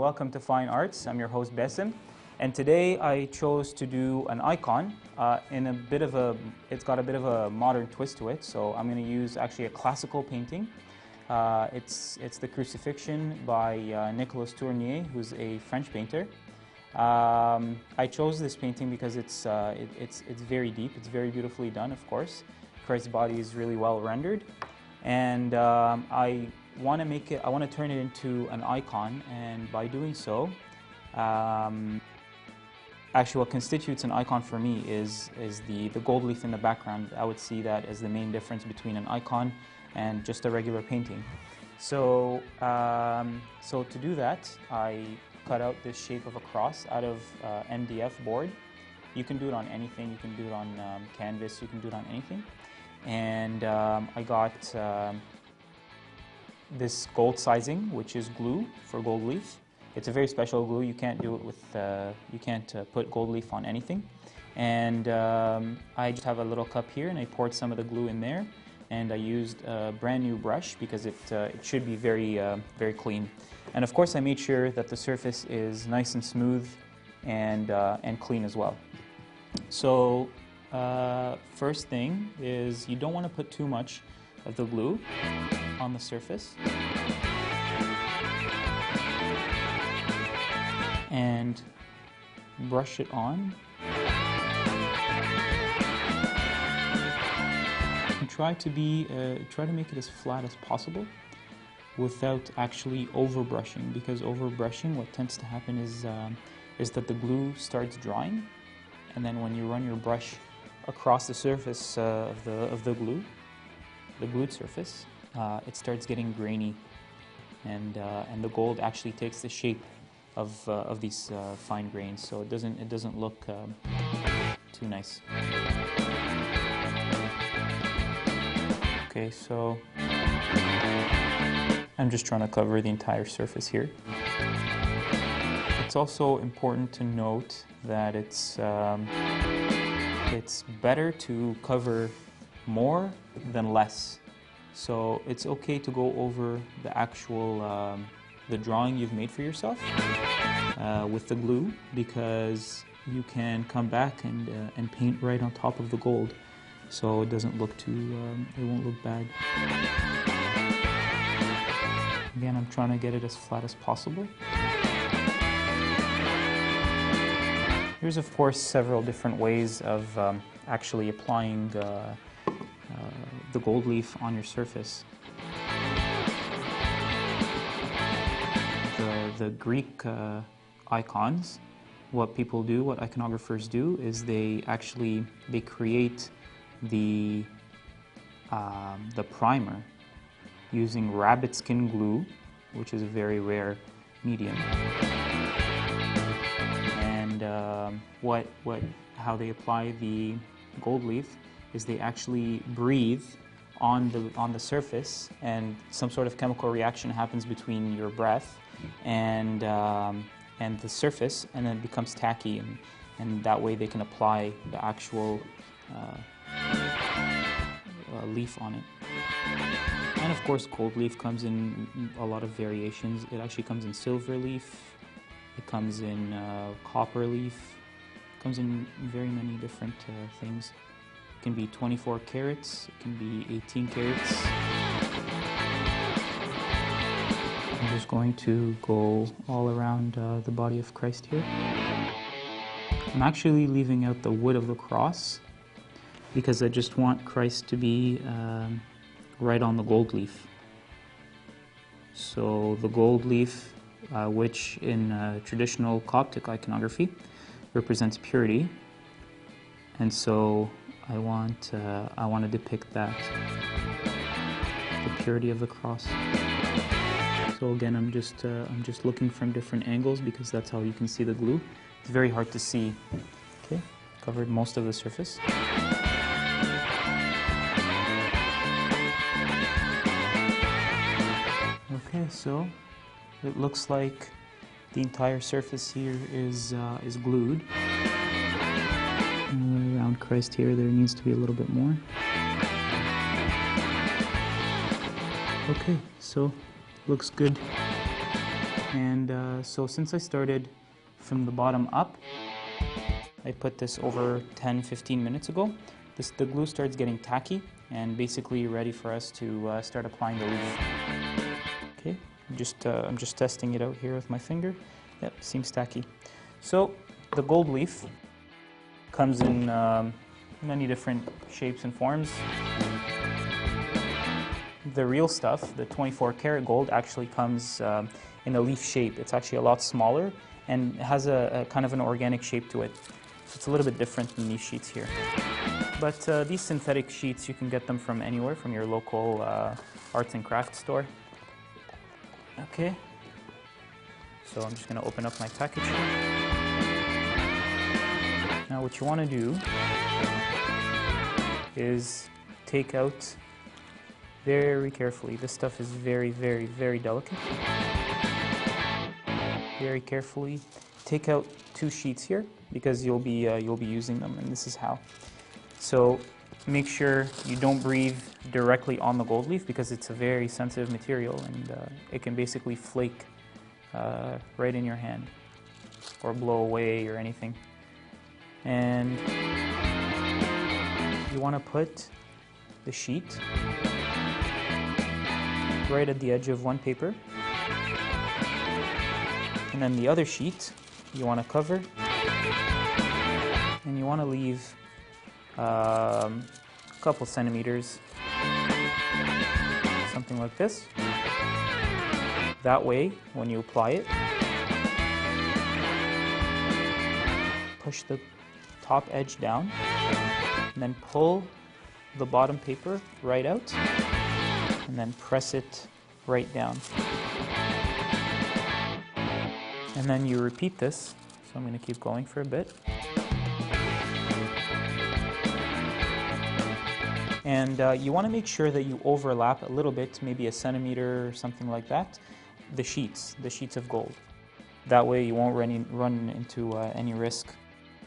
welcome to Fine Arts. I'm your host Besim, and today I chose to do an icon in a bit of a, it's got a bit of a modern twist to it, so I'm going to use actually a classical painting. It's the Crucifixion by Nicolas Tournier, who's a French painter. I chose this painting because it's very deep, it's very beautifully done, of course. Christ's body is really well rendered, and I want to turn it into an icon, and by doing so, actually what constitutes an icon for me is the gold leaf in the background. I would see that as the main difference between an icon and just a regular painting. So, so to do that, I cut out this shape of a cross out of MDF board. You can do it on anything. You can do it on canvas. You can do it on anything. And I got this gold sizing, which is glue for gold leaf. It's a very special glue. You can't do it with, you can't put gold leaf on anything. And I just have a little cup here, and I poured some of the glue in there. And I used a brand new brush because it should be very, very clean. And of course, I made sure that the surface is nice and smooth and clean as well. So first thing is you don't want to put too much of the glue on the surface. And brush it on. And try to make it as flat as possible without actually over brushing, because over brushing, what tends to happen is that the glue starts drying, and then when you run your brush across the surface of the glued surface, it starts getting grainy, and the gold actually takes the shape of these fine grains, so it doesn't look too nice. Okay, so I'm just trying to cover the entire surface here. It's also important to note that it's better to cover more than less. So it's okay to go over the actual the drawing you've made for yourself with the glue, because you can come back and paint right on top of the gold, so it doesn't look too, it won't look bad. Again, I'm trying to get it as flat as possible. There's of course several different ways of actually applying the gold leaf on your surface. The Greek icons, what iconographers do is they create the primer using rabbit skin glue, which is a very rare medium. And how they apply the gold leaf is they actually breathe on the surface, and some sort of chemical reaction happens between your breath and the surface, and then it becomes tacky, and that way they can apply the actual leaf on it. And of course, gold leaf comes in a lot of variations. It actually comes in silver leaf, it comes in copper leaf, it comes in very many different things. It can be 24 carats, it can be 18 carats. I'm just going to go all around the body of Christ here. I'm actually leaving out the wood of the cross because I just want Christ to be right on the gold leaf. So the gold leaf, which in traditional Coptic iconography represents purity, and so I want to depict that, the purity of the cross. So again, I'm just looking from different angles because that's how you can see the glue. It's very hard to see. Okay, covered most of the surface. Okay, so it looks like the entire surface here is glued. And around Christ here, there needs to be a little bit more. Okay, so looks good. And so since I started from the bottom up, I put this over 10-15 minutes ago. The glue starts getting tacky and basically ready for us to start applying the leaf. Okay, I'm just testing it out here with my finger. Yep, seems tacky. So the gold leaf comes in many different shapes and forms. The real stuff, the 24 karat gold, actually comes in a leaf shape. It's actually a lot smaller and has a kind of an organic shape to it. So it's a little bit different than these sheets here. But these synthetic sheets, you can get them from anywhere, from your local arts and crafts store. Okay, so I'm just going to open up my package here. Now what you want to do is take out very carefully. This stuff is very, very, very delicate. Very carefully take out 2 sheets here because you'll be using them, and this is how. So make sure you don't breathe directly on the gold leaf because it's a very sensitive material, and it can basically flake right in your hand or blow away or anything. And you want to put the sheet right at the edge of one paper, and then the other sheet you want to cover, and you want to leave a couple centimeters, something like this. That way, when you apply it, push the top edge down, and then pull the bottom paper right out, and then press it right down. And then you repeat this, so I'm going to keep going for a bit. And you want to make sure that you overlap a little bit, maybe a centimeter or something like that, the sheets of gold. That way you won't run into any risk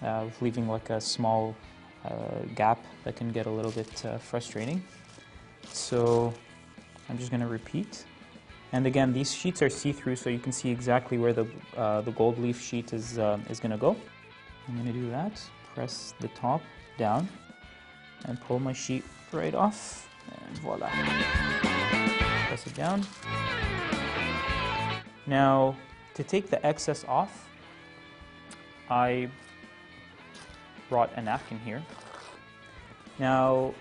of leaving like a small gap that can get a little bit frustrating. So I'm just going to repeat. And again, these sheets are see-through, so you can see exactly where the gold leaf sheet is going to go. I'm going to do that. Press the top down and pull my sheet right off, and voila. Press it down. Now, to take the excess off, I brought a napkin here. Now,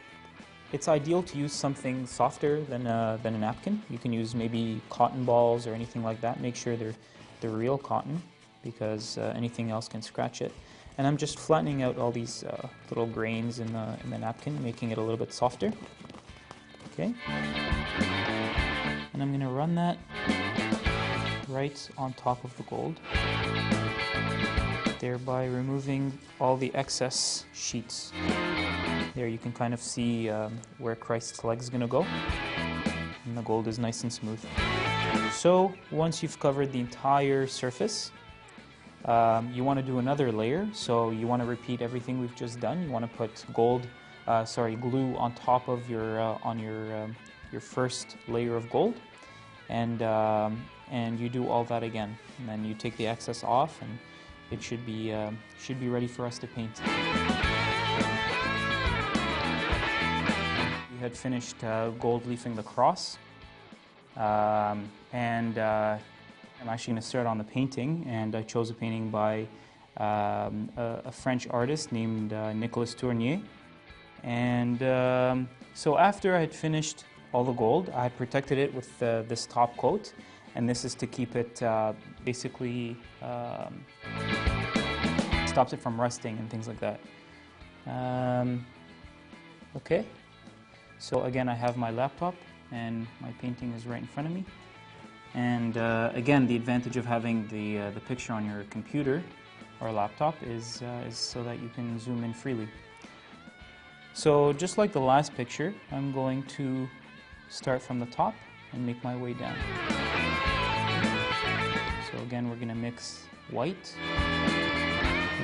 it's ideal to use something softer than a napkin. You can use maybe cotton balls or anything like that. Make sure they're real cotton, because anything else can scratch it. And I'm just flattening out all these little grains in the napkin, making it a little bit softer. Okay. And I'm going to run that right on top of the gold, thereby removing all the excess sheets. There you can kind of see where Christ's leg is going to go, and the gold is nice and smooth. So once you've covered the entire surface, you want to do another layer. So you want to repeat everything we've just done. You want to put glue on top of your first layer of gold, and you do all that again. And then you take the excess off, and it should be ready for us to paint. We had finished gold leafing the cross, and I'm actually going to start on the painting, and I chose a painting by a French artist named Nicolas Tournier. And so after I had finished all the gold, I had protected it with this top coat, and this is to keep it basically stops it from rusting and things like that. Okay, so again I have my laptop and my painting is right in front of me. And again, the advantage of having the picture on your computer or laptop is so that you can zoom in freely. So just like the last picture, I'm going to start from the top and make my way down. So again, we're going to mix white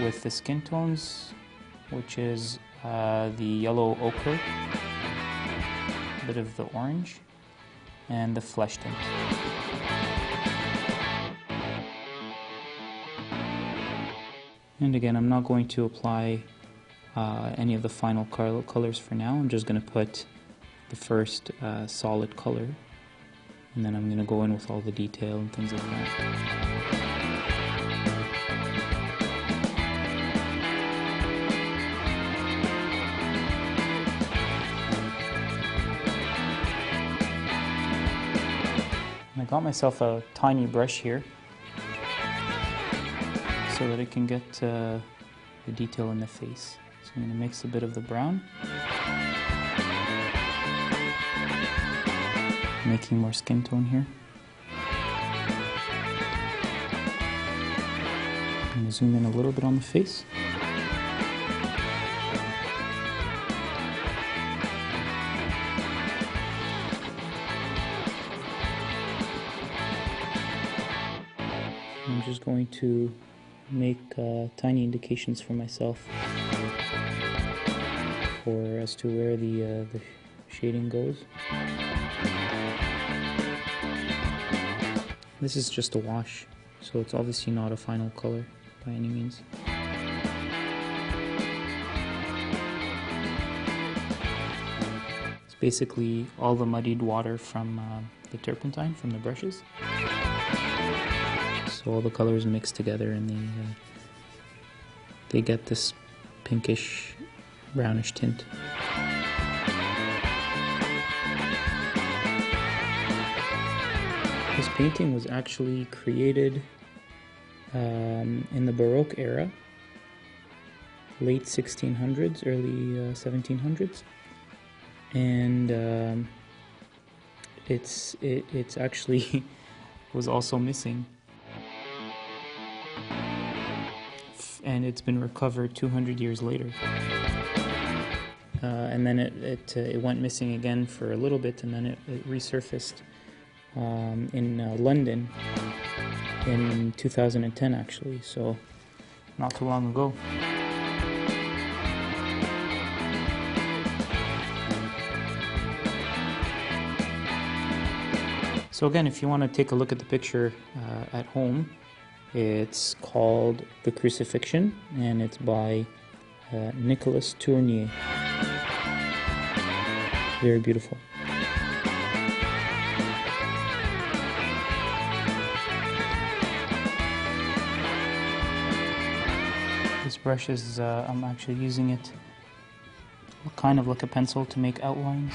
with the skin tones, which is the yellow ochre, a bit of the orange, and the flesh tint. And again, I'm not going to apply any of the final colors for now. I'm just going to put the first solid color, and then I'm going to go in with all the detail and things like that. I got myself a tiny brush here so that I can get the detail in the face. So I'm going to mix a bit of the brown, making more skin tone here. I'm going to zoom in a little bit on the face. I'm just going to make tiny indications for myself as to where the shading goes. This is just a wash, so it's obviously not a final color by any means. It's basically all the muddied water from the turpentine, from the brushes. So all the colors mix together and they get this pinkish, brownish tint. This painting was actually created in the Baroque era, late 1600s, early 1700s, and it's actually was also missing. And it's been recovered 200 years later. And then it went missing again for a little bit, and then it resurfaced in London in 2010 actually, so not too long ago. So again, if you want to take a look at the picture at home, it's called The Crucifixion, and it's by Nicolas Tournier. Very beautiful. This brush is, I'm actually using it kind of like a pencil to make outlines.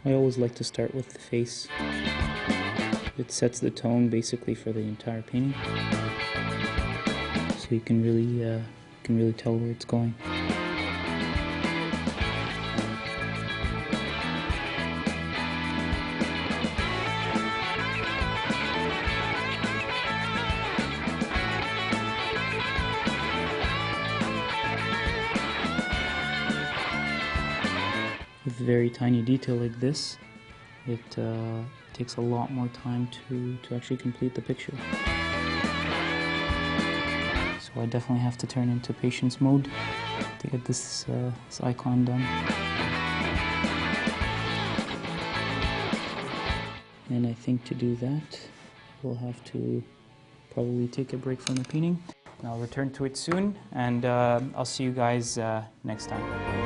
I always like to start with the face. It sets the tone basically for the entire painting, so you can really tell where it's going. With very tiny detail like this, it takes a lot more time to actually complete the picture. So I definitely have to turn into patience mode to get this icon done. And I think to do that, we'll have to probably take a break from the painting. I'll return to it soon, and I'll see you guys next time.